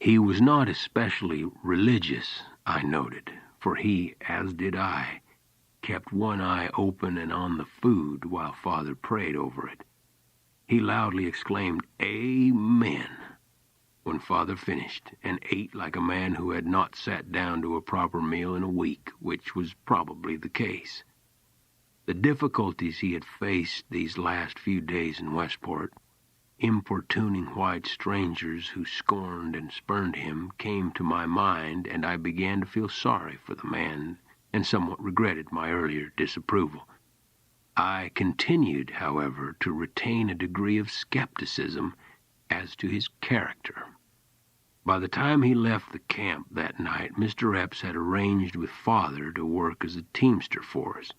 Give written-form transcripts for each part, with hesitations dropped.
He was not especially religious, I noted, for he, as did I, kept one eye open and on the food while Father prayed over it. He loudly exclaimed, "Amen," when Father finished, and ate like a man who had not sat down to a proper meal in a week, which was probably the case. The difficulties he had faced these last few days in Westport, importuning white strangers who scorned and spurned him, came to my mind, and I began to feel sorry for the man and somewhat regretted my earlier disapproval. I continued, however, to retain a degree of skepticism as to his character. By the time he left the camp that night, Mr. Epps had arranged with Father to work as a teamster for us.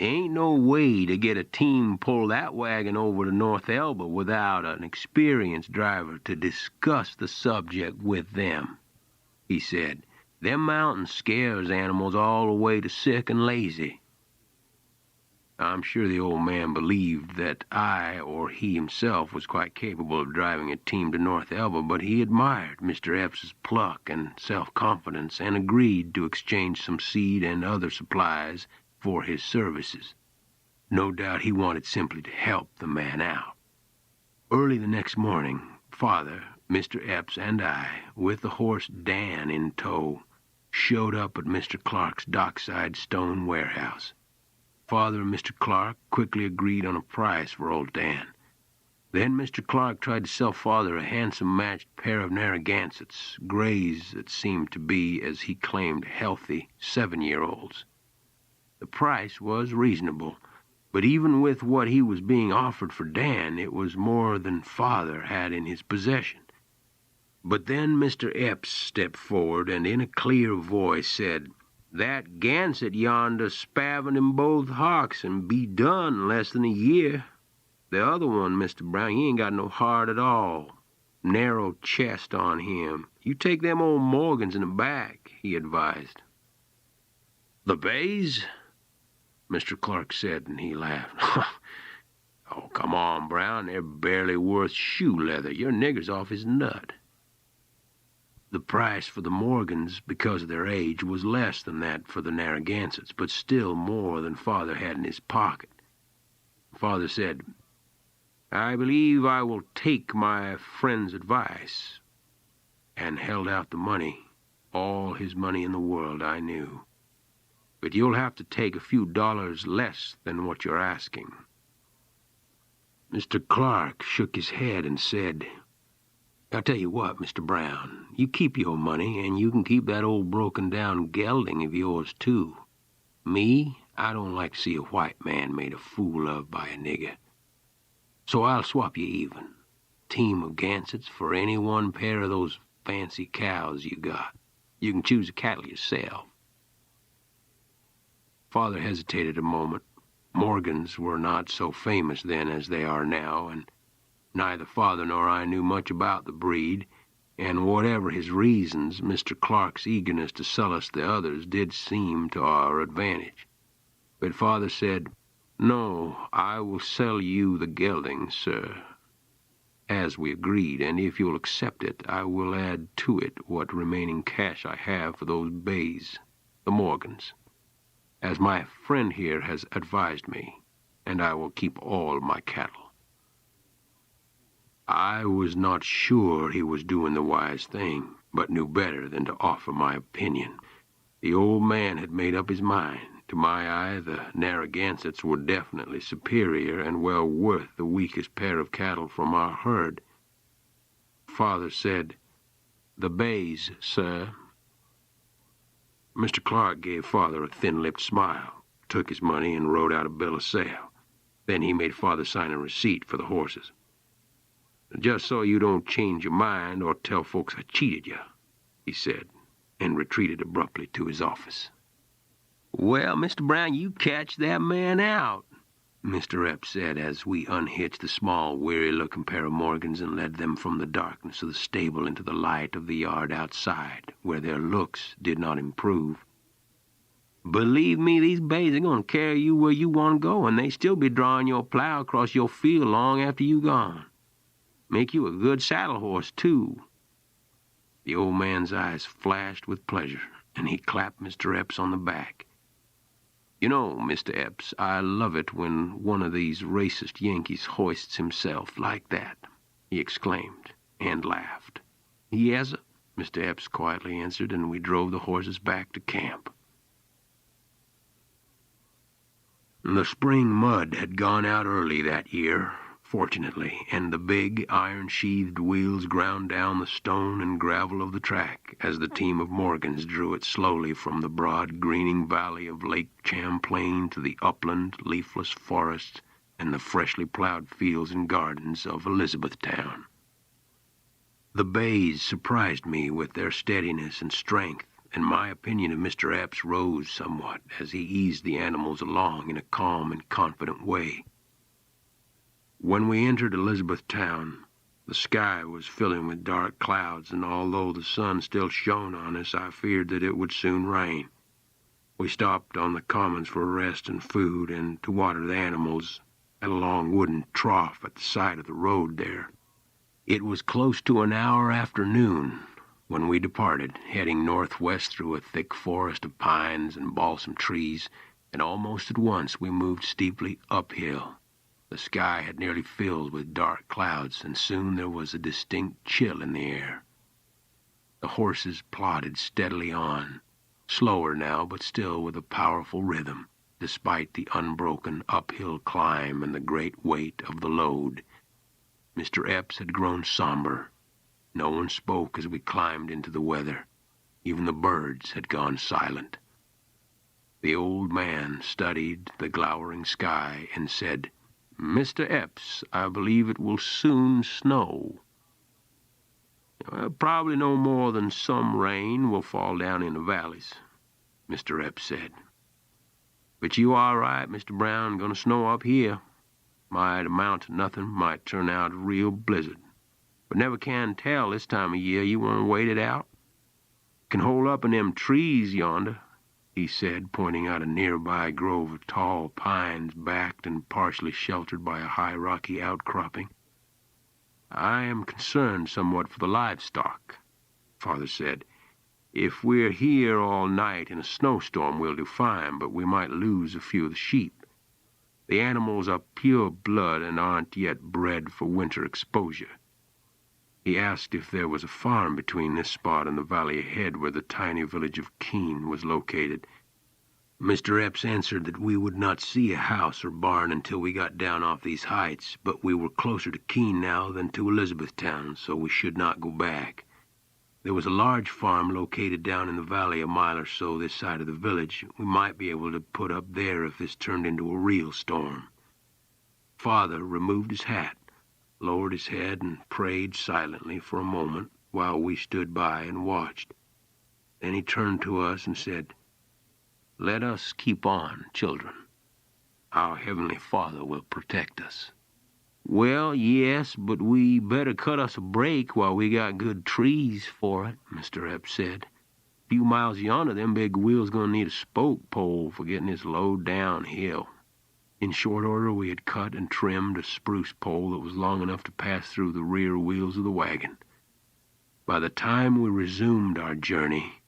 "Ain't no way to get a team pull that wagon over to North Elba without an experienced driver to discuss the subject with them," he said. "Them mountains scares animals all the way to sick and lazy." I'm sure the old man believed that I or he himself was quite capable of driving a team to North Elba, but he admired Mr. Epps's pluck and self-confidence and agreed to exchange some seed and other supplies for his services. No doubt he wanted simply to help the man out. Early the next morning, Father, Mr. Epps, and I, with the horse Dan in tow, showed up at Mr. Clark's dockside stone warehouse. Father and Mr. Clark quickly agreed on a price for old Dan. Then Mr. Clark tried to sell Father a handsome matched pair of Narragansetts, grays that seemed to be, as he claimed, healthy 7-year-olds. The price was reasonable, but even with what he was being offered for Dan, it was more than Father had in his possession. But then Mr. Epps stepped forward and in a clear voice said, "That Gansett yonder spavin in both hocks and be done in less than a year. The other one, Mr. Brown, he ain't got no heart at all. Narrow chest on him. You take them old Morgans in the back," he advised. "The bays?" Mr. Clark said, and he laughed. "Oh, come on, Brown, they're barely worth shoe leather. Your nigger's off his nut." The price for the Morgans, because of their age, was less than that for the Narragansetts, but still more than Father had in his pocket. Father said, "I believe I will take my friend's advice," and held out the money, all his money in the world, I knew. "But you'll have to take a few dollars less than what you're asking." Mr. Clark shook his head and said, "I'll tell you what, Mr. Brown, you keep your money, and you can keep that old broken-down gelding of yours, too. Me, I don't like to see a white man made a fool of by a nigger. So I'll swap you even. Team of Gansetts for any one pair of those fancy cows you got. You can choose the cattle yourself." Father hesitated a moment. Morgans were not so famous then as they are now, and neither Father nor I knew much about the breed, and whatever his reasons, Mr. Clark's eagerness to sell us the others did seem to our advantage. But Father said, "No, I will sell you the gelding, sir, as we agreed, and if you'll accept it, I will add to it what remaining cash I have for those bays, the Morgans, as my friend here has advised me, and I will keep all my cattle." I was not sure he was doing the wise thing, but knew better than to offer my opinion. The old man had made up his mind. To my eye, the Narragansetts were definitely superior and well worth the weakest pair of cattle from our herd. Father said, "The bays, sir." Mr. Clark gave Father a thin-lipped smile, took his money, and wrote out a bill of sale. Then he made Father sign a receipt for the horses. "Just so you don't change your mind or tell folks I cheated you," he said, and retreated abruptly to his office. "Well, Mr. Brown, you catch that man out," Mr. Epps said as we unhitched the small, weary-looking pair of Morgans and led them from the darkness of the stable into the light of the yard outside, where their looks did not improve. "Believe me, these bays are going to carry you where you want to go, and they still be drawing your plow across your field long after you gone. Make you a good saddle horse, too. The old man's eyes flashed with pleasure, and he clapped Mr. Epps on the back. "You know, Mr. Epps, I love it when one of these racist Yankees hoists himself like that," he exclaimed, and laughed. "Yes, sir," Mr. Epps quietly answered, and we drove the horses back to camp. The spring mud had gone out early that year, fortunately, and the big, iron-sheathed wheels ground down the stone and gravel of the track as the team of Morgans drew it slowly from the broad, greening valley of Lake Champlain to the upland, leafless forests and the freshly plowed fields and gardens of Elizabethtown. The bays surprised me with their steadiness and strength, and my opinion of Mr. Epps rose somewhat as he eased the animals along in a calm and confident way. When we entered Elizabethtown, the sky was filling with dark clouds, and although the sun still shone on us, I feared that it would soon rain. We stopped on the commons for rest and food and to water the animals at a long wooden trough at the side of the road there. It was close to an hour after noon when we departed, heading northwest through a thick forest of pines and balsam trees, and almost at once we moved steeply uphill. The sky had nearly filled with dark clouds, and soon there was a distinct chill in the air. The horses plodded steadily on, slower now, but still with a powerful rhythm, despite the unbroken uphill climb and the great weight of the load. Mr. Epps had grown somber. No one spoke as we climbed into the weather. Even the birds had gone silent. The old man studied the glowering sky and said, "Mr. Epps, I believe it will soon snow." "Probably no more than some rain will fall down in the valleys," Mr. Epps said. "But you are right, Mr. Brown, gonna snow up here. Might amount to nothing, might turn out a real blizzard. But never can tell this time of year. You want to wait it out? Can hold up in them trees yonder," he said, pointing out a nearby grove of tall pines backed and partially sheltered by a high rocky outcropping. "I am concerned somewhat for the livestock," Father said. "If we're here all night in a snowstorm, we'll do fine, but we might lose a few of the sheep. The animals are pure blood and aren't yet bred for winter exposure." He asked if there was a farm between this spot and the valley ahead where the tiny village of Keene was located. Mr. Epps answered that we would not see a house or barn until we got down off these heights, but we were closer to Keene now than to Elizabethtown, so we should not go back. There was a large farm located down in the valley a mile or so this side of the village. We might be able to put up there if this turned into a real storm. Father removed his hat, lowered his head, and prayed silently for a moment while we stood by and watched. Then he turned to us and said, "Let us keep on, children. Our Heavenly Father will protect us." "Well, yes, but we better cut us a break while we got good trees for it," Mr. Epps said. "A few miles yonder, them big wheels gonna need a spoke pole for getting this load downhill." In short order, we had cut and trimmed a spruce pole that was long enough to pass through the rear wheels of the wagon. By the time we resumed our journey,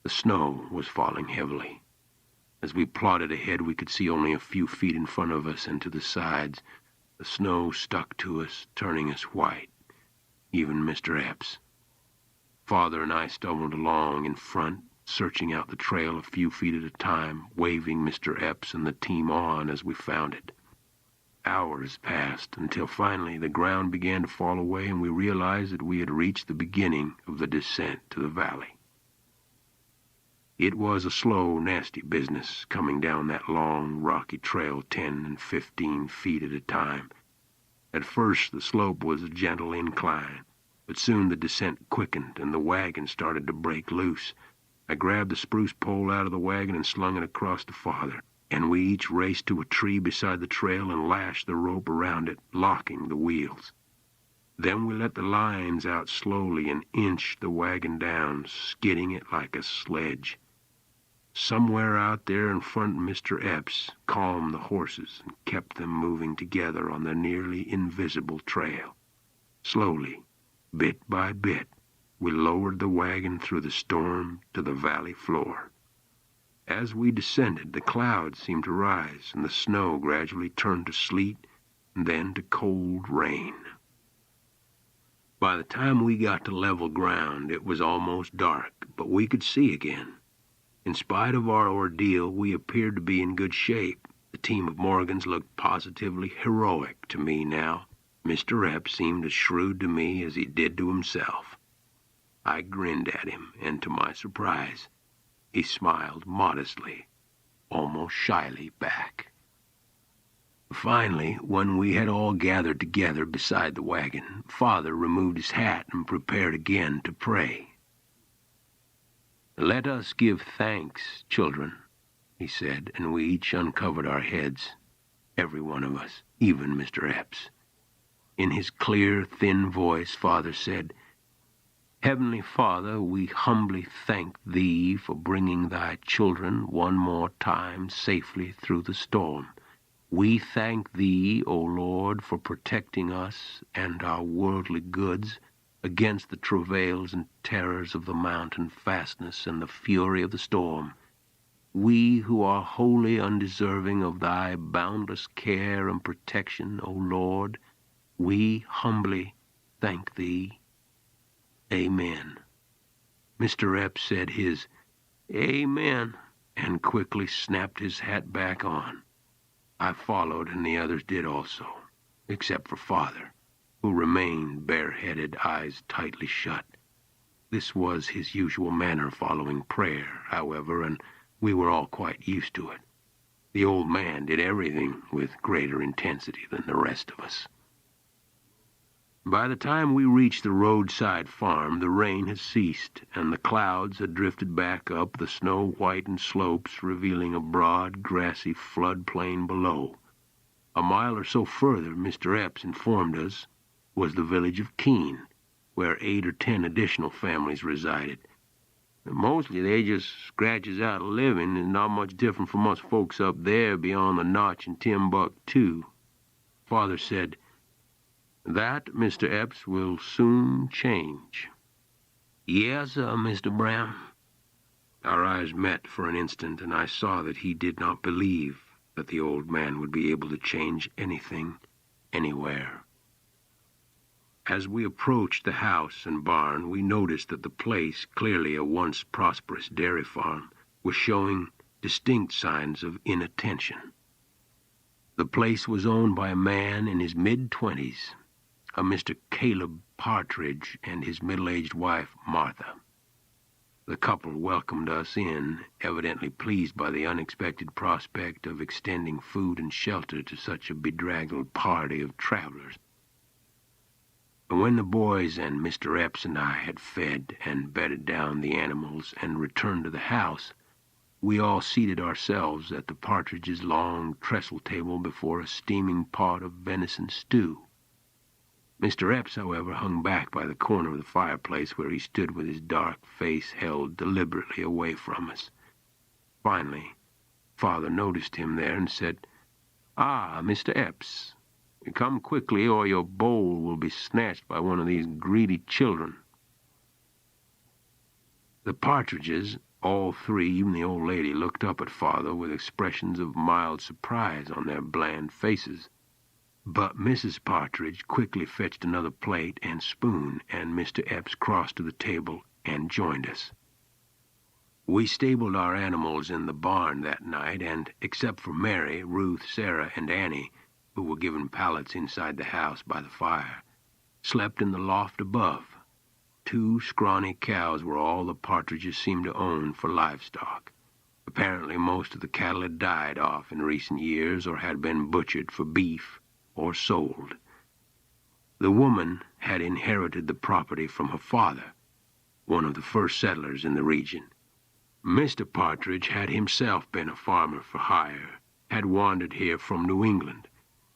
the snow was falling heavily. As we plodded ahead, we could see only a few feet in front of us and to the sides. The snow stuck to us, turning us white, even Mr. Epps. Father and I stumbled along in front, searching out the trail a few feet at a time, waving Mr. Epps and the team on as we found it. Hours passed until finally the ground began to fall away and we realized that we had reached the beginning of the descent to the valley. It was a slow, nasty business coming down that long, rocky trail 10 and 15 feet at a time. At first the slope was a gentle incline, but soon the descent quickened and the wagon started to break loose. I grabbed the spruce pole out of the wagon and slung it across to Father, and we each raced to a tree beside the trail and lashed the rope around it, locking the wheels. Then we let the lines out slowly and inched the wagon down, skidding it like a sledge. Somewhere out there in front, Mr. Epps calmed the horses and kept them moving together on the nearly invisible trail. Slowly, bit by bit, we lowered the wagon through the storm to the valley floor. As we descended, the clouds seemed to rise, and the snow gradually turned to sleet and then to cold rain. By the time we got to level ground, it was almost dark, but we could see again. In spite of our ordeal, we appeared to be in good shape. The team of Morgans looked positively heroic to me now. Mr. Epps seemed as shrewd to me as he did to himself. I grinned at him, and to my surprise, he smiled modestly, almost shyly back. Finally, when we had all gathered together beside the wagon, Father removed his hat and prepared again to pray. "Let us give thanks, children," he said, and we each uncovered our heads, every one of us, even Mr. Epps. In his clear, thin voice, Father said, "Heavenly Father, we humbly thank Thee for bringing Thy children one more time safely through the storm. We thank Thee, O Lord, for protecting us and our worldly goods against the travails and terrors of the mountain fastness and the fury of the storm. We who are wholly undeserving of Thy boundless care and protection, O Lord, we humbly thank Thee. Amen." Mr. Epps said his "Amen" and quickly snapped his hat back on. I followed, and the others did also, except for Father, who remained bareheaded, eyes tightly shut. This was his usual manner following prayer, however, and we were all quite used to it. The old man did everything with greater intensity than the rest of us. By the time we reached the roadside farm, the rain had ceased, and the clouds had drifted back up the snow-whitened slopes, revealing a broad, grassy floodplain below. A mile or so further, Mr. Epps informed us, was the village of Keene, where 8 or 10 additional families resided. "Mostly they just scratches out a living, and not much different from us folks up there beyond the Notch in Timbuktu." Father said, "That, Mr. Epps, will soon change." "Yes, Mr. Brown." Our eyes met for an instant, and I saw that he did not believe that the old man would be able to change anything, anywhere. As we approached the house and barn, we noticed that the place, clearly a once prosperous dairy farm, was showing distinct signs of inattention. The place was owned by a man in his mid-20s, a Mr. Caleb Partridge, and his middle-aged wife, Martha. The couple welcomed us in, evidently pleased by the unexpected prospect of extending food and shelter to such a bedraggled party of travelers. And when the boys and Mr. Epps and I had fed and bedded down the animals and returned to the house, we all seated ourselves at the Partridge's long trestle table before a steaming pot of venison stew. Mr. Epps, however, hung back by the corner of the fireplace where he stood with his dark face held deliberately away from us. Finally, Father noticed him there and said, "Ah, Mr. Epps, come quickly or your bowl will be snatched by one of these greedy children." The Partridges, all three, even the old lady, looked up at Father with expressions of mild surprise on their bland faces. But Mrs. Partridge quickly fetched another plate and spoon, and Mr. Epps crossed to the table and joined us. We stabled our animals in the barn that night, and except for Mary, Ruth, Sarah, and Annie, who were given pallets inside the house by the fire, slept in the loft above. 2 scrawny cows were all the Partridges seemed to own for livestock. Apparently most of the cattle had died off in recent years or had been butchered for beef or sold. The woman had inherited the property from her father, one of the first settlers in the region. Mr. Partridge had himself been a farmer for hire, had wandered here from New England,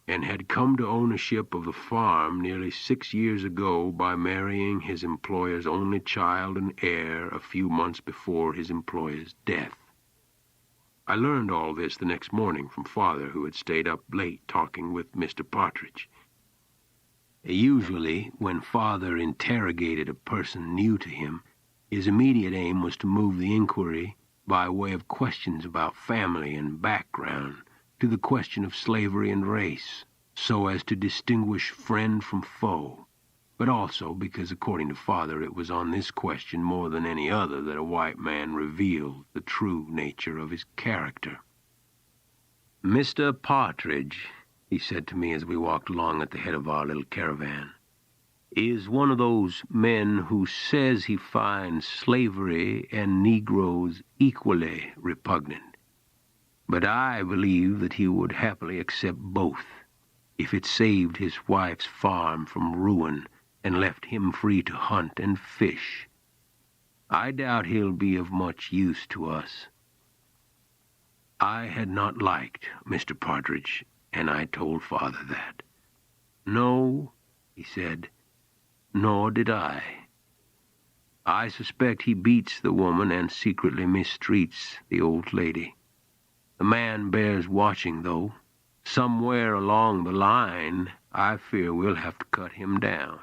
and had come to ownership of the farm nearly 6 years ago by marrying his employer's only child and heir a few months before his employer's death. I learned all this the next morning from Father, who had stayed up late talking with Mr. Partridge. Usually, when Father interrogated a person new to him, his immediate aim was to move the inquiry by way of questions about family and background to the question of slavery and race, so as to distinguish friend from foe, but also because, according to Father, it was on this question more than any other that a white man revealed the true nature of his character. "Mr. Partridge," he said to me as we walked along at the head of our little caravan, "is one of those men who says he finds slavery and Negroes equally repugnant. But I believe that he would happily accept both if it saved his wife's farm from ruin and left him free to hunt and fish. I doubt he'll be of much use to us." I had not liked Mr. Partridge, and I told Father that. "No," he said, "nor did I. I suspect he beats the woman and secretly mistreats the old lady. The man bears watching, though. Somewhere along the line, I fear we'll have to cut him down."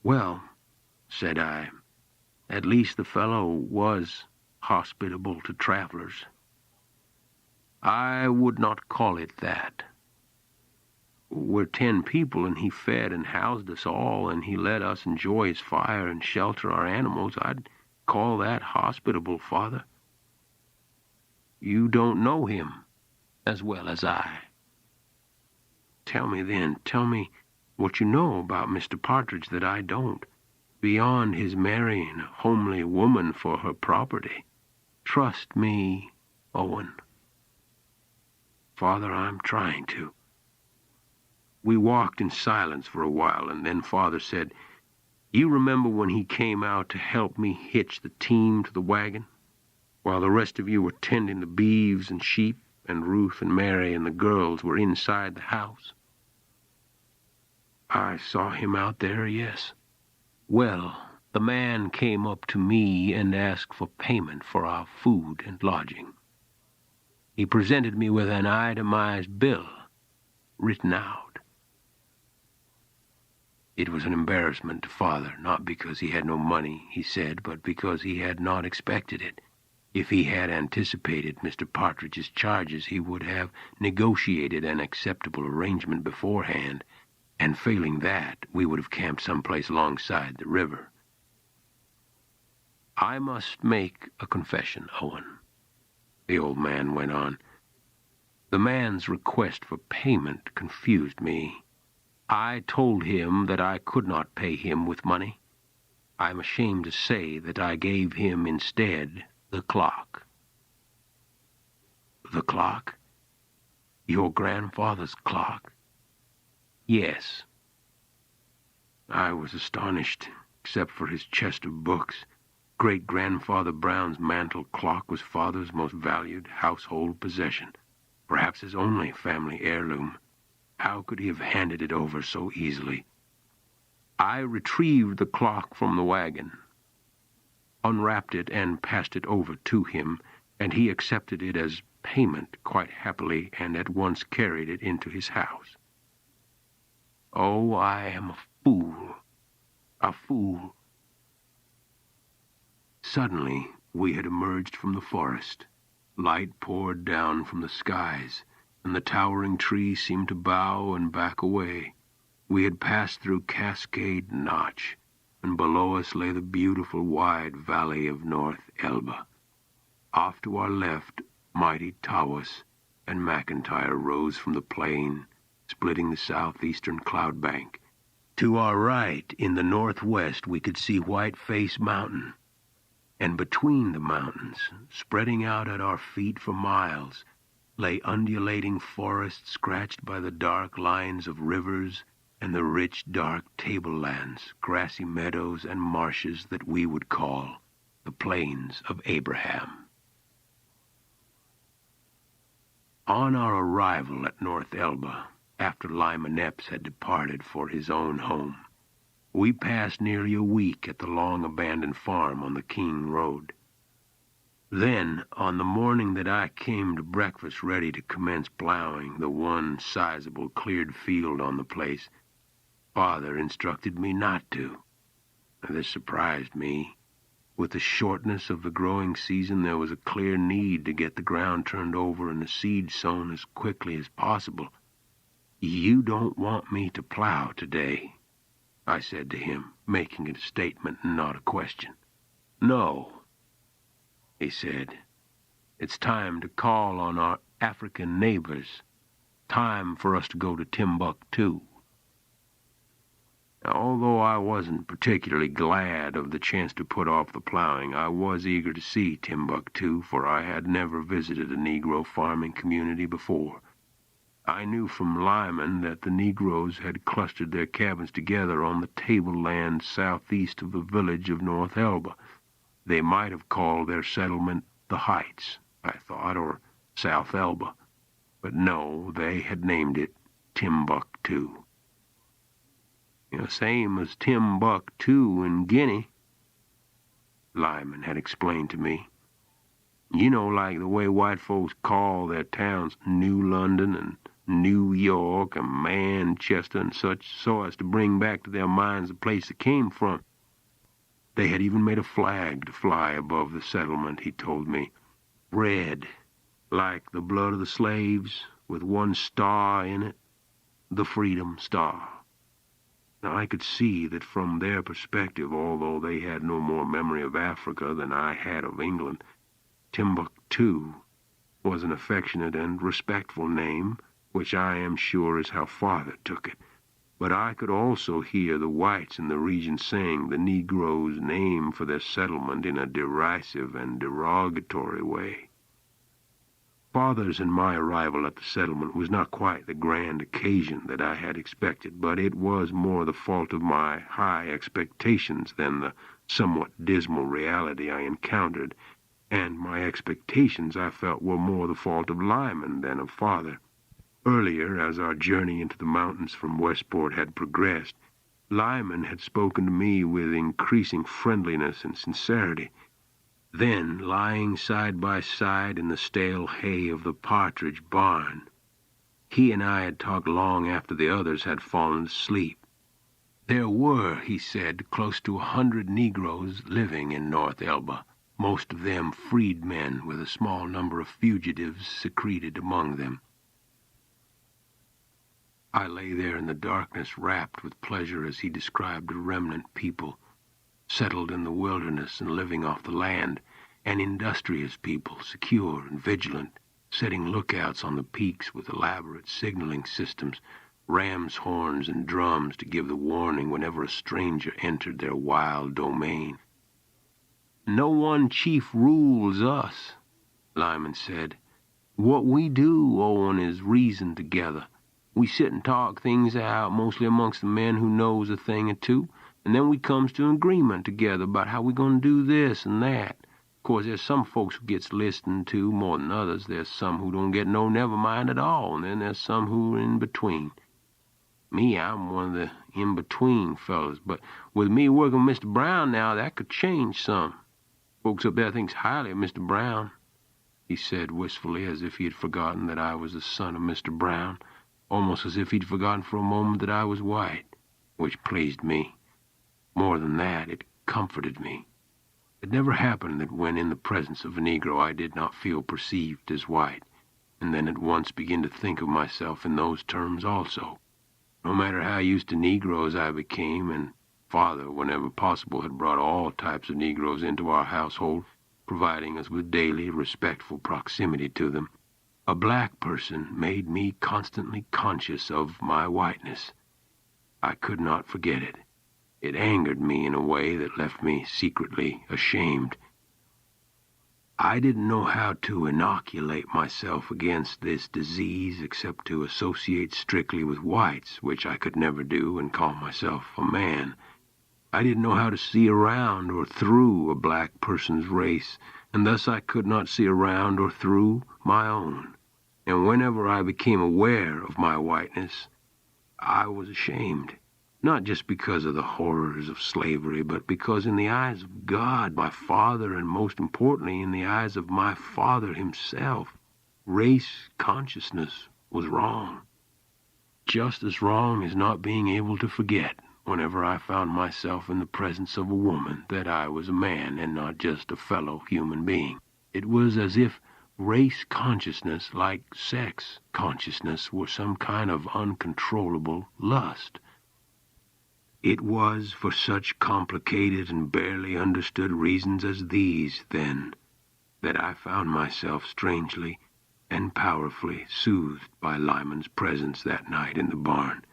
"Well," said I, "at least the fellow was hospitable to travelers." "I would not call it that. We're 10 people, and he fed and housed us all, and he let us enjoy his fire and shelter our animals. I'd call that hospitable, Father." "You don't know him as well as I." "Tell me then, tell me what you know about Mr. Partridge that I don't, beyond his marrying a homely woman for her property. Trust me, Owen." "Father, I'm trying to." We walked in silence for a while, and then Father said, "You remember when he came out to help me hitch the team to the wagon, while the rest of you were tending the beeves and sheep, and Ruth and Mary and the girls were inside the house?" "I saw him out there, yes." "Well, the man came up to me and asked for payment for our food and lodging. He presented me with an itemized bill, written out. It was an embarrassment to Father, not because he had no money, he said, but because he had not expected it. If he had anticipated Mr. Partridge's charges, he would have negotiated an acceptable arrangement beforehand, and failing that, we would have camped someplace alongside the river. "I must make a confession, Owen," the old man went on. "The man's request for payment confused me. I told him that I could not pay him with money. I'm ashamed to say that I gave him instead the clock." "The clock? Your grandfather's clock?" "Yes." I was astonished, except for his chest of books. Great-grandfather Brown's mantel clock was Father's most valued household possession, perhaps his only family heirloom. How could he have handed it over so easily? I retrieved the clock from the wagon, unwrapped it, and passed it over to him, and he accepted it as payment quite happily and at once carried it into his house. Oh, I am a fool, a fool. Suddenly, we had emerged from the forest. Light poured down from the skies, and the towering trees seemed to bow and back away. We had passed through Cascade Notch, and below us lay the beautiful wide valley of North Elba. Off to our left, mighty Tawas and McIntyre rose from the plain, splitting the southeastern cloud bank. To our right, in the northwest, we could see Whiteface Mountain, and between the mountains, spreading out at our feet for miles, lay undulating forests scratched by the dark lines of rivers and the rich, dark tablelands, grassy meadows, and marshes that we would call the Plains of Abraham. On our arrival at North Elba, after Lyman Epps had departed for his own home, we passed nearly a week at the long-abandoned farm on the Keene Road. Then, on the morning that I came to breakfast ready to commence plowing the one sizable cleared field on the place, Father instructed me not to. This surprised me. With the shortness of the growing season, there was a clear need to get the ground turned over and the seed sown as quickly as possible. "You don't want me to plow today," I said to him, making it a statement and not a question. "No," he said. "It's time to call on our African neighbors. Time for us to go to Timbuktu." Now, although I wasn't particularly glad of the chance to put off the plowing, I was eager to see Timbuktu, for I had never visited a Negro farming community before. I knew from Lyman that the Negroes had clustered their cabins together on the tableland southeast of the village of North Elba. They might have called their settlement the Heights, I thought, or South Elba. But no, they had named it Timbuktu. Same as Timbuktu in Guinea, Lyman had explained to me. Like the way white folks call their towns New London and New York and Manchester and such, so as to bring back to their minds the place it came from. They had even made a flag to fly above the settlement, he told me. Red, like the blood of the slaves, with one star in it, the Freedom Star. Now, I could see that from their perspective, although they had no more memory of Africa than I had of England, Timbuktu was an affectionate and respectful name, which I am sure is how Father took it. But I could also hear the whites in the region saying the Negroes' name for their settlement in a derisive and derogatory way. Father's and my arrival at the settlement was not quite the grand occasion that I had expected, but it was more the fault of my high expectations than the somewhat dismal reality I encountered, and my expectations, I felt, were more the fault of Lyman than of Father. Earlier, as our journey into the mountains from Westport had progressed, Lyman had spoken to me with increasing friendliness and sincerity. Then, lying side by side in the stale hay of the partridge barn, he and I had talked long after the others had fallen asleep. There were, he said, close to 100 Negroes living in North Elba, most of them freedmen, with a small number of fugitives secreted among them. I lay there in the darkness, rapt with pleasure as he described a remnant people, settled in the wilderness and living off the land, an industrious people, secure and vigilant, setting lookouts on the peaks with elaborate signaling systems, ram's horns and drums to give the warning whenever a stranger entered their wild domain. "No one chief rules us," Lyman said. "What we do, Owen, is reason together. We sit and talk things out, mostly amongst the men who knows a thing or two, and then we comes to an agreement together about how we're going to do this and that. Of course, there's some folks who gets listened to more than others. There's some who don't get no never mind at all, and then there's some who are in between. Me, I'm one of the in-between fellas, but with me working with Mr. Brown now, that could change some. Folks up there thinks highly of Mr. Brown," he said wistfully, as if he had forgotten that I was the son of Mr. Brown, almost as if he'd forgotten for a moment that I was white, which pleased me. More than that, it comforted me. It never happened that when in the presence of a Negro I did not feel perceived as white, and then at once begin to think of myself in those terms also. No matter how used to Negroes I became, and Father, whenever possible, had brought all types of Negroes into our household, providing us with daily, respectful proximity to them, a black person made me constantly conscious of my whiteness. I could not forget it. It angered me in a way that left me secretly ashamed. I didn't know how to inoculate myself against this disease except to associate strictly with whites, which I could never do, and call myself a man. I didn't know how to see around or through a black person's race, and thus I could not see around or through my own. And whenever I became aware of my whiteness, I was ashamed. not just because of the horrors of slavery, but because in the eyes of God, my Father, and most importantly in the eyes of my Father himself, race consciousness was wrong. Just as wrong as not being able to forget, whenever I found myself in the presence of a woman, that I was a man and not just a fellow human being. It was as if race consciousness, like sex consciousness, were some kind of uncontrollable lust. It was for such complicated and barely understood reasons as these, then, that I found myself strangely and powerfully soothed by Lyman's presence that night in the barn.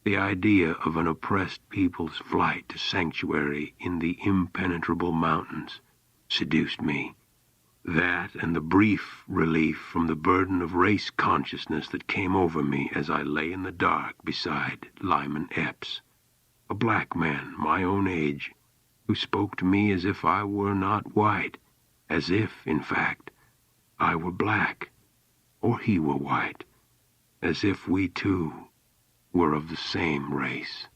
The idea of an oppressed people's flight to sanctuary in the impenetrable mountains seduced me. That and the brief relief from the burden of race consciousness that came over me as I lay in the dark beside Lyman Epps, a black man my own age, who spoke to me as if I were not white, as if, in fact, I were black, or he were white, as if we too were of the same race.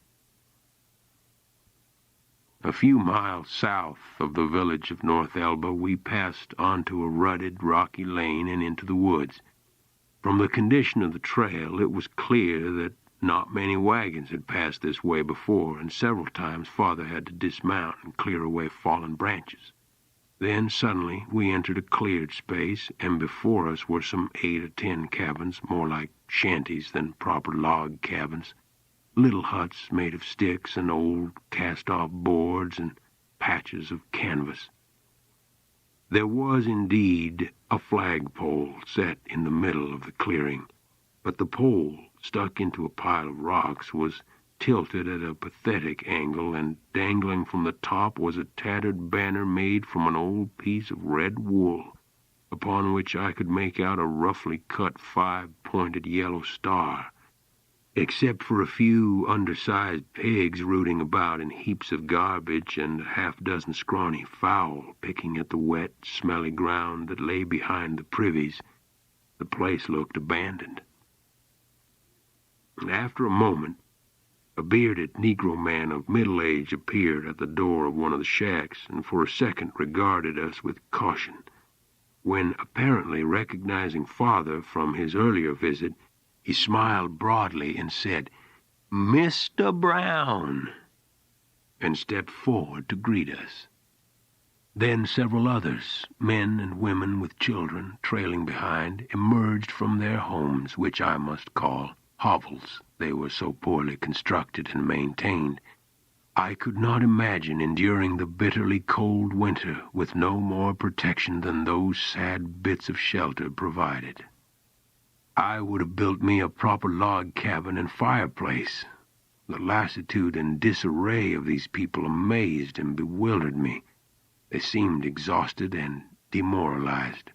A few miles south of the village of North Elba, we passed onto a rutted, rocky lane and into the woods. From the condition of the trail, it was clear that not many wagons had passed this way before, and several times Father had to dismount and clear away fallen branches. Then, suddenly, we entered a cleared space, and before us were some 8 or 10 cabins, more like shanties than proper log cabins, little huts made of sticks and old cast-off boards and patches of canvas. There was indeed a flagpole set in the middle of the clearing, but the pole, stuck into a pile of rocks, was tilted at a pathetic angle, and dangling from the top was a tattered banner made from an old piece of red wool, upon which I could make out a roughly cut 5-pointed yellow star. Except for a few undersized pigs rooting about in heaps of garbage and a half-dozen scrawny fowl picking at the wet, smelly ground that lay behind the privies, the place looked abandoned. And after a moment, a bearded Negro man of middle age appeared at the door of one of the shacks and for a second regarded us with caution. When, apparently recognizing Father from his earlier visit, he smiled broadly and said, "Mr. Brown," and stepped forward to greet us. Then several others, men and women with children trailing behind, emerged from their homes, which I must call hovels. They were so poorly constructed and maintained. I could not imagine enduring the bitterly cold winter with no more protection than those sad bits of shelter provided. I would have built me a proper log cabin and fireplace. The lassitude and disarray of these people amazed and bewildered me. They seemed exhausted and demoralized.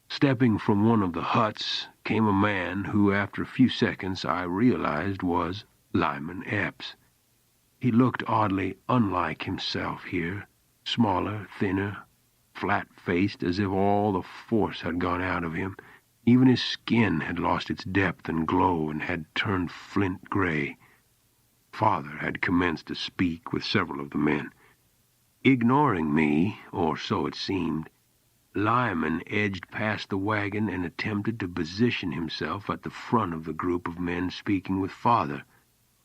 Stepping from one of the huts came a man who, after a few seconds, I realized was Lyman Epps. He looked oddly unlike himself here, smaller, thinner, flat-faced, as if all the force had gone out of him. Even his skin had lost its depth and glow and had turned flint gray. Father had commenced to speak with several of the men. Ignoring me, or so it seemed, Lyman edged past the wagon and attempted to position himself at the front of the group of men speaking with Father.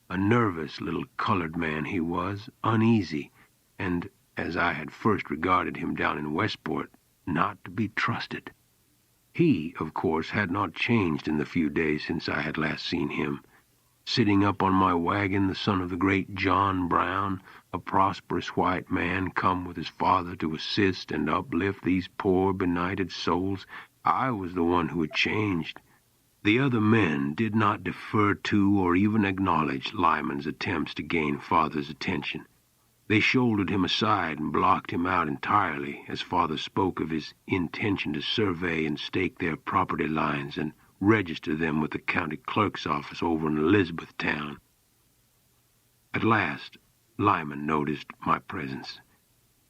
A nervous little colored man he was, uneasy, and, as I had first regarded him down in Westport, not to be trusted. He, of course, had not changed in the few days since I had last seen him. Sitting up on my wagon, the son of the great John Brown, a prosperous white man come with his father to assist and uplift these poor, benighted souls, I was the one who had changed. The other men did not defer to or even acknowledge Lyman's attempts to gain Father's attention. They shouldered him aside and blocked him out entirely as Father spoke of his intention to survey and stake their property lines and register them with the county clerk's office over in Elizabethtown. At last, Lyman noticed my presence.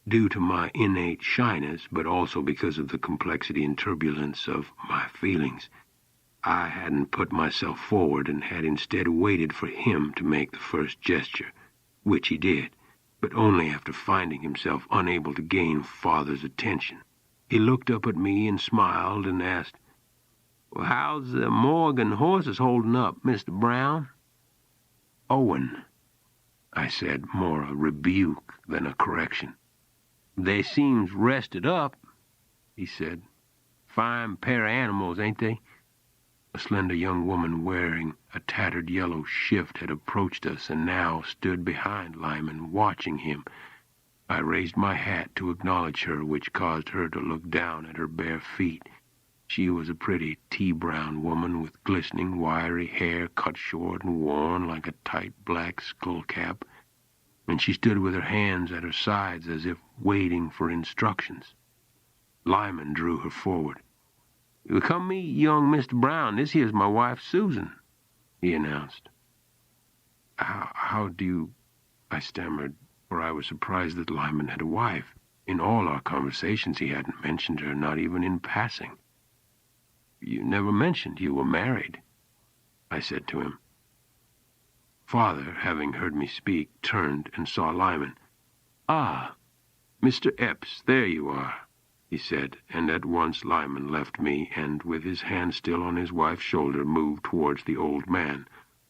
Due to my innate shyness, but also because of the complexity and turbulence of my feelings, I hadn't put myself forward and had instead waited for him to make the first gesture, which he did, but only after finding himself unable to gain Father's attention. He looked up at me and smiled and asked, "Well, how's the Morgan horses holding up, Mr. Brown?" "Owen," I said, more a rebuke than a correction. "They seems rested up," he said. "Fine pair of animals, ain't they?" A slender young woman wearing a tattered yellow shift had approached us and now stood behind Lyman, watching him. I raised my hat to acknowledge her, which caused her to look down at her bare feet. She was a pretty tea-brown woman with glistening, wiry hair cut short and worn like a tight black skullcap, and she stood with her hands at her sides as if waiting for instructions. Lyman drew her forward. "You come meet young Mr. Brown. This here's my wife, Susan," he announced. How do you—" I stammered, for I was surprised that Lyman had a wife. In all our conversations he hadn't mentioned her, not even in passing. "You never mentioned you were married," I said to him. Father, having heard me speak, turned and saw Lyman. "Ah, Mr. Epps, there you are," he said, and at once Lyman left me and, with his hand still on his wife's shoulder, moved towards the old man,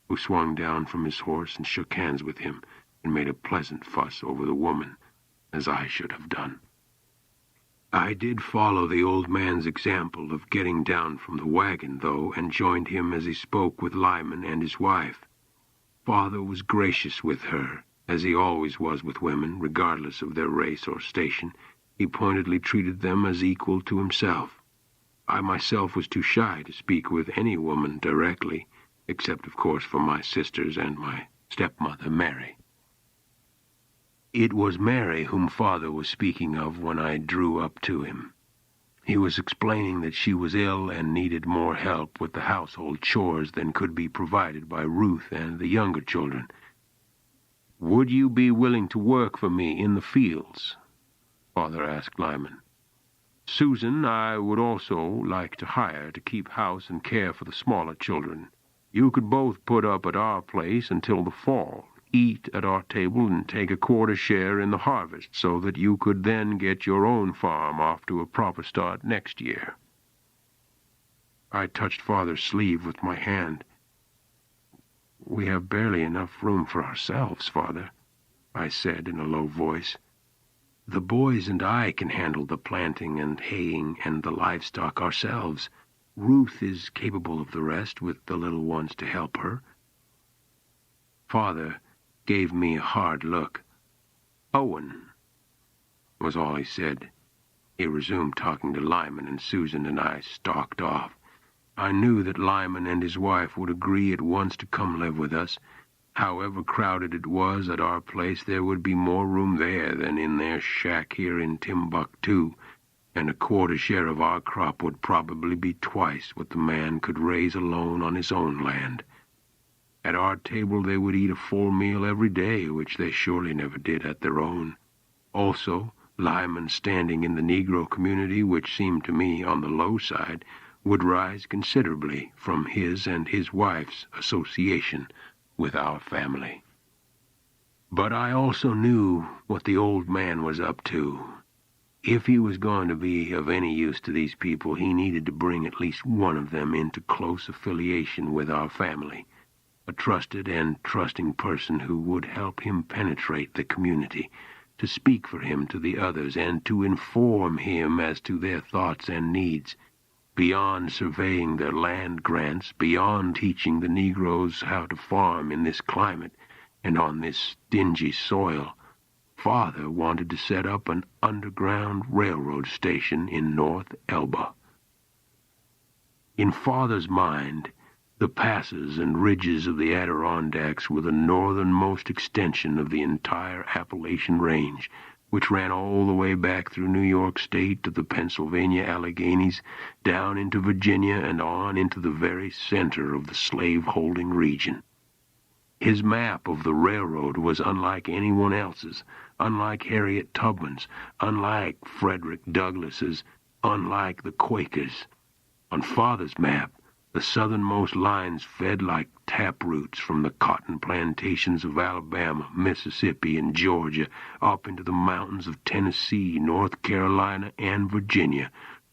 who swung down from his horse and shook hands with him and made a pleasant fuss over the woman, as I should have done. I did follow the old man's example of getting down from the wagon, though, and joined him as he spoke with Lyman and his wife. Father was gracious with her, as he always was with women, regardless of their race or station. He pointedly treated them as equal to himself. I myself was too shy to speak with any woman directly, except, of course, for my sisters and my stepmother, Mary. It was Mary whom Father was speaking of when I drew up to him. He was explaining that she was ill and needed more help with the household chores than could be provided by Ruth and the younger children. "Would you be willing to work for me in the fields?" Father asked Lyman. "Susan, I would also like to hire to keep house and care for the smaller children. You could both put up at our place until the fall, eat at our table, and take a quarter share in the harvest, so that you could then get your own farm off to a proper start next year." I touched Father's sleeve with my hand. "We have barely enough room for ourselves, Father," I said in a low voice. "The boys and I can handle the planting and haying and the livestock ourselves. Ruth is capable of the rest, with the little ones to help her." Father gave me a hard look. "Owen," was all he said. He resumed talking to Lyman and Susan, and I stalked off. I knew that Lyman and his wife would agree at once to come live with us. However crowded it was at our place, there would be more room there than in their shack here in Timbuktu, and a quarter share of our crop would probably be twice what the man could raise alone on his own land. At our table they would eat a full meal every day, which they surely never did at their own. Also, Lyman's standing in the Negro community, which seemed to me on the low side, would rise considerably from his and his wife's association with our family. But I also knew what the old man was up to. If he was going to be of any use to these people, he needed to bring at least one of them into close affiliation with our family, a trusted and trusting person who would help him penetrate the community, to speak for him to the others, and to inform him as to their thoughts and needs. Beyond surveying their land grants, beyond teaching the Negroes how to farm in this climate and on this dingy soil, Father wanted to set up an underground railroad station in North Elba. In Father's mind, the passes and ridges of the Adirondacks were the northernmost extension of the entire Appalachian Range, which ran all the way back through New York State to the Pennsylvania Alleghenies, down into Virginia, and on into the very center of the slave-holding region. His map of the railroad was unlike anyone else's, unlike Harriet Tubman's, unlike Frederick Douglass's, unlike the Quakers'. On Father's map, The southernmost lines fed like taproots from the cotton plantations of Alabama, Mississippi, and Georgia up into the mountains of Tennessee, North Carolina, and Virginia,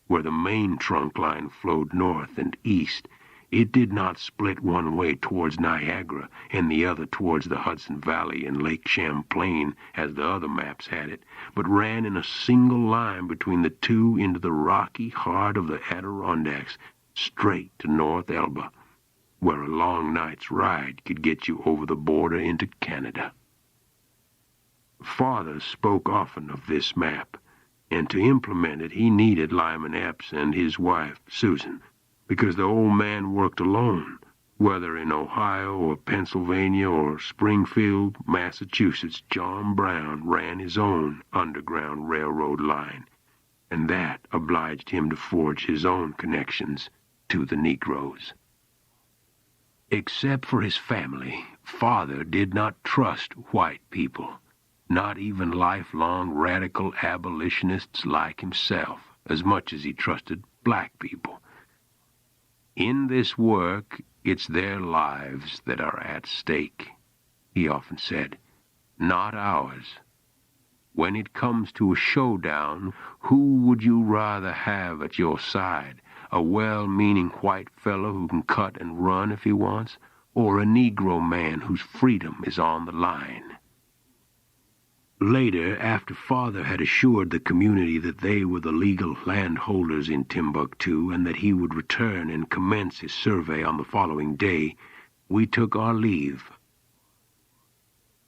where the main trunk line flowed north and east. It did not split one way towards Niagara and the other towards the Hudson Valley and Lake Champlain, as the other maps had it, but ran in a single line between the two into the rocky heart of the Adirondacks, straight to North Elba, where a long night's ride could get you over the border into Canada. Father spoke often of this map, and to implement it he needed Lyman Epps and his wife, Susan, because the old man worked alone, whether in Ohio or Pennsylvania or Springfield, Massachusetts. John Brown ran his own underground railroad line, and that obliged him to forge his own connections to the Negroes. Except for his family, Father did not trust white people, not even lifelong radical abolitionists like himself, as much as he trusted black people. In this work, it's their lives that are at stake, he often said, not ours. When it comes to a showdown, who would you rather have at your side? A well-meaning white fellow who can cut and run if he wants, or a Negro man whose freedom is on the line? Later, after Father had assured the community that they were the legal landholders in Timbuktu and that he would return and commence his survey on the following day, we took our leave.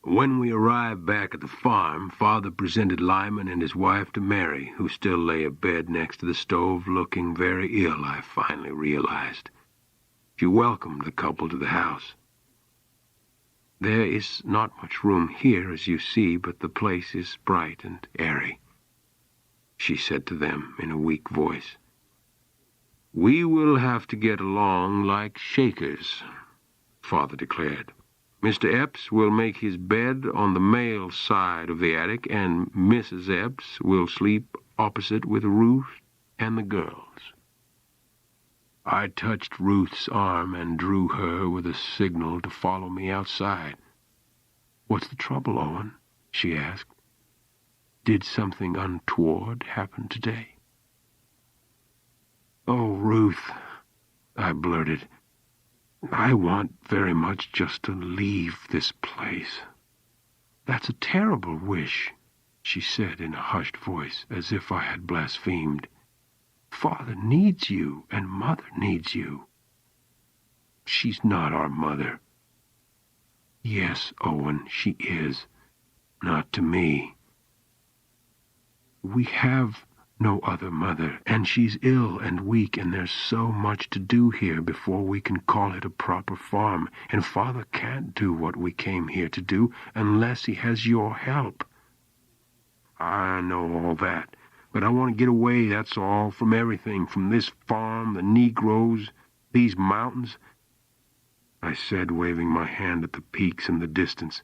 When we arrived back at the farm, Father presented Lyman and his wife to Mary, who still lay abed next to the stove, looking very ill, I finally realized. She welcomed the couple to the house. There is not much room here, as you see, but the place is bright and airy, she said to them in a weak voice. We will have to get along like Shakers, Father declared. Mr. Epps will make his bed on the male side of the attic, and Mrs. Epps will sleep opposite with Ruth and the girls. I touched Ruth's arm and drew her with a signal to follow me outside. What's the trouble, Owen? She asked. Did something untoward happen today? Oh, Ruth, I blurted. I want very much just to leave this place. That's a terrible wish, she said in a hushed voice, as if I had blasphemed. Father needs you, and Mother needs you. She's not our mother. Yes, Owen, she is. Not to me. We have no other mother, and she's ill and weak, and there's so much to do here before we can call it a proper farm, and Father can't do what we came here to do unless he has your help. I know all that. But I want to get away, that's all, from everything, from this farm, the Negroes, these mountains, I said, waving my hand at the peaks in the distance.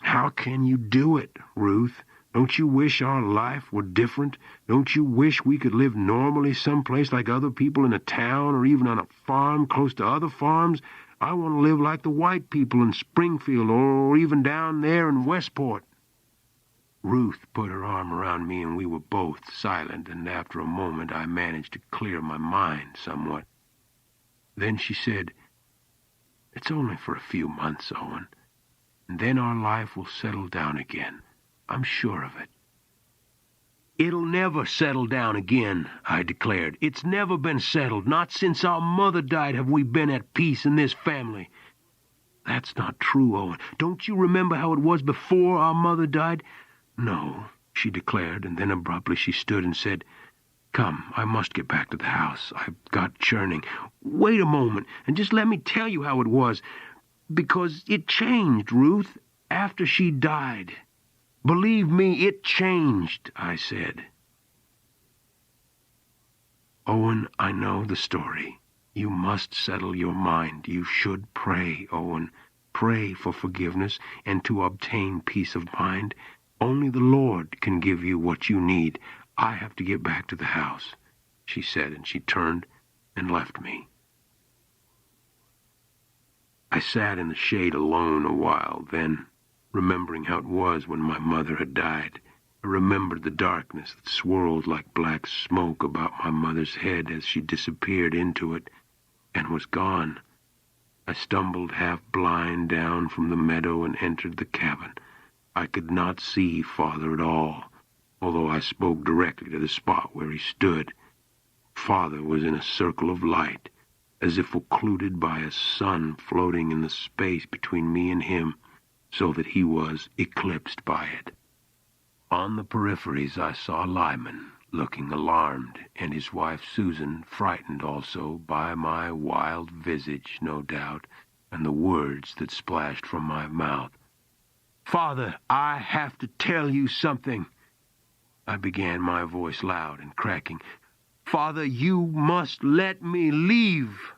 How can you do it, Ruth? Don't you wish our life were different? Don't you wish we could live normally someplace like other people in a town or even on a farm close to other farms? I want to live like the white people in Springfield or even down there in Westport. Ruth put her arm around me, and we were both silent, and after a moment I managed to clear my mind somewhat. Then she said, It's only for a few months, Owen, and then our life will settle down again. I'm sure of it. It'll never settle down again, I declared. It's never been settled. Not since our mother died have we been at peace in this family. That's not true, Owen. Don't you remember how it was before our mother died? No, she declared, and then abruptly she stood and said, Come, I must get back to the house. I've got churning. Wait a moment, and just let me tell you how it was. Because it changed, Ruth, after she died. Believe me, it changed, I said. Owen, I know the story. You must settle your mind. You should pray, Owen. Pray for forgiveness and to obtain peace of mind. Only the Lord can give you what you need. I have to get back to the house, she said, and she turned and left me. I sat in the shade alone a while, then, remembering how it was when my mother had died, I remembered the darkness that swirled like black smoke about my mother's head as she disappeared into it and was gone. I stumbled half blind down from the meadow and entered the cabin. I could not see Father at all, although I spoke directly to the spot where he stood. Father was in a circle of light, as if occluded by a sun floating in the space between me and him, so that he was eclipsed by it. On the peripheries I saw Lyman, looking alarmed, and his wife Susan, frightened also by my wild visage, no doubt, and the words that splashed from my mouth. "Father, I have to tell you something," I began, my voice loud and cracking. "Father, you must let me leave.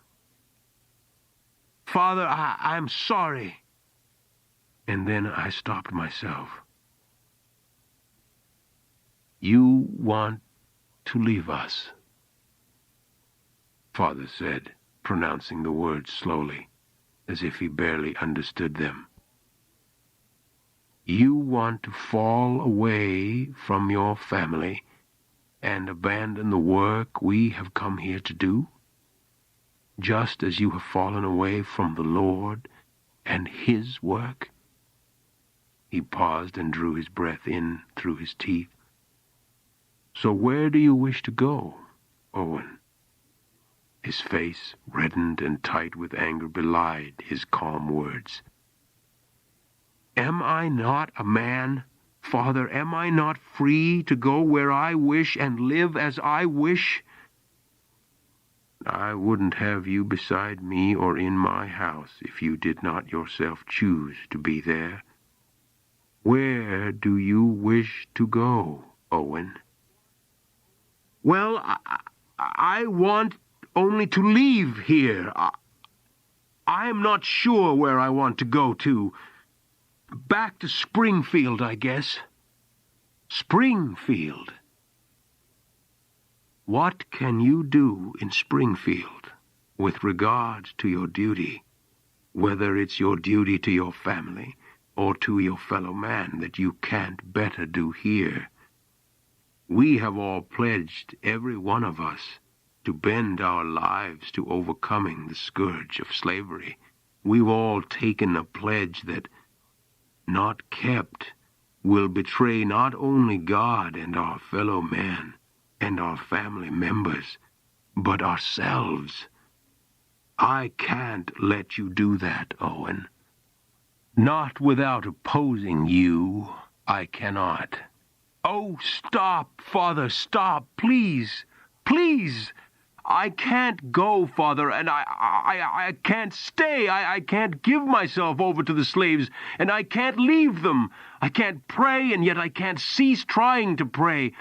Father, I'm sorry." And then I stopped myself. "You want to leave us," Father said, pronouncing the words slowly, as if he barely understood them. "You want to fall away from your family and abandon the work we have come here to do, just as you have fallen away from the Lord and His work?" He paused and drew his breath in through his teeth. "So where do you wish to go, Owen?" His face, reddened and tight with anger, belied his calm words. "Am I not a man, Father? Am I not free to go where I wish and live as I wish?" "I wouldn't have you beside me or in my house if you did not yourself choose to be there. Where do you wish to go, Owen?" "Well, I want only to leave here. I'm not sure where I want to go to. Back to Springfield, I guess." "Springfield? What can you do in Springfield with regard to your duty, whether it's your duty to your family or to your fellow man, that you can't better do here? We have all pledged, every one of us, to bend our lives to overcoming the scourge of slavery. We've all taken a pledge that, not kept, will betray not only God and our fellow man and our family members, but ourselves. I can't let you do that, Owen. Not without opposing you, I cannot." "Oh, stop, Father, stop, please, please. I can't go, Father, and I can't stay. I can't give myself over to the slaves, and I can't leave them. I can't pray, and yet I can't cease trying to pray.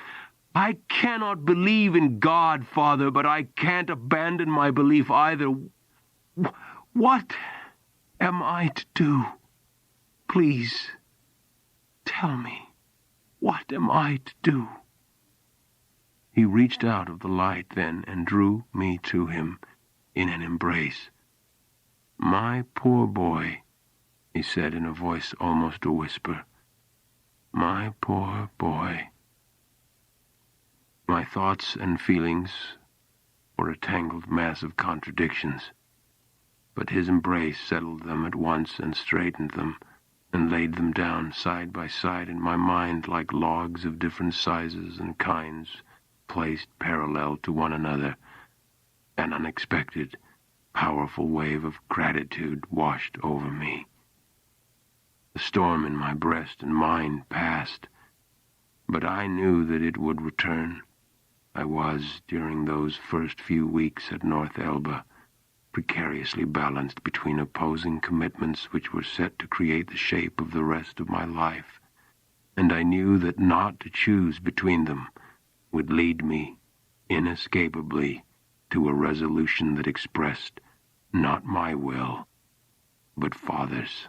I cannot believe in God, Father, but I can't abandon my belief either. What am I to do? Please, tell me, what am I to do?" He reached out of the light then and drew me to him in an embrace. "My poor boy," he said in a voice almost a whisper. "My poor boy." My thoughts and feelings were a tangled mass of contradictions, but his embrace settled them at once and straightened them and laid them down side by side in my mind like logs of different sizes and kinds, placed parallel to one another. An unexpected, powerful wave of gratitude washed over me. The storm in my breast and mind passed, but I knew that it would return. I was, during those first few weeks at North Elba, precariously balanced between opposing commitments which were set to create the shape of the rest of my life, and I knew that not to choose between them would lead me, inescapably, to a resolution that expressed not my will, but Father's.